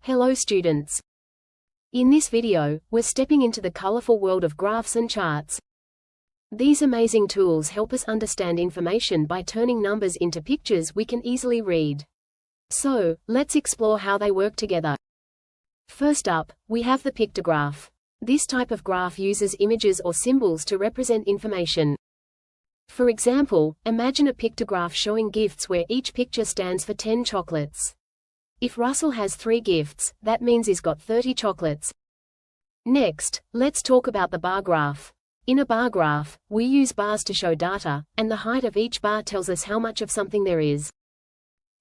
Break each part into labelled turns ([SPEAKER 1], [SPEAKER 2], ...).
[SPEAKER 1] Hello students. In this video, we're stepping into the colorful world of graphs and charts. These amazing tools help us understand information by turning numbers into pictures we can easily read. So, let's explore how they work together. First up, we have the pictograph. This type of graph uses images or symbols to represent information. For example, imagine a pictograph showing gifts where each picture stands for 10 chocolates. If Russell has 3 gifts, that means he's got 30 chocolates. Next, let's talk about the bar graph. In a bar graph, we use bars to show data, and the height of each bar tells us how much of something there is.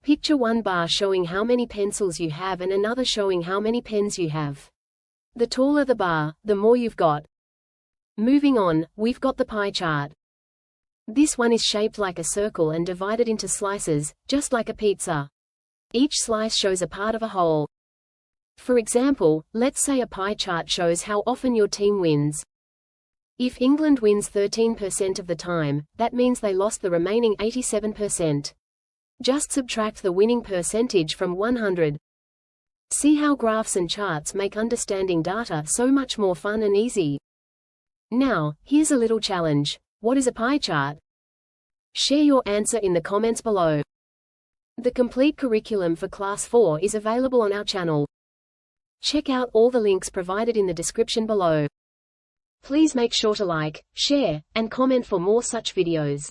[SPEAKER 1] Picture one bar showing how many pencils you have and another showing how many pens you have. The taller the bar, the more you've got. Moving on, we've got the pie chart. This one is shaped like a circle and divided into slices, just like a pizza. Each slice shows a part of a whole. For example, let's say a pie chart shows how often your team wins. If England wins 13% of the time, that means they lost the remaining 87%. Just subtract the winning percentage from 100. See how graphs and charts make understanding data so much more fun and easy. Now, here's a little challenge. What is a pie chart? Share your answer in the comments below. The complete curriculum for Class 4 is available on our channel. Check out all the links provided in the description below. Please make sure to like, share, and comment for more such videos.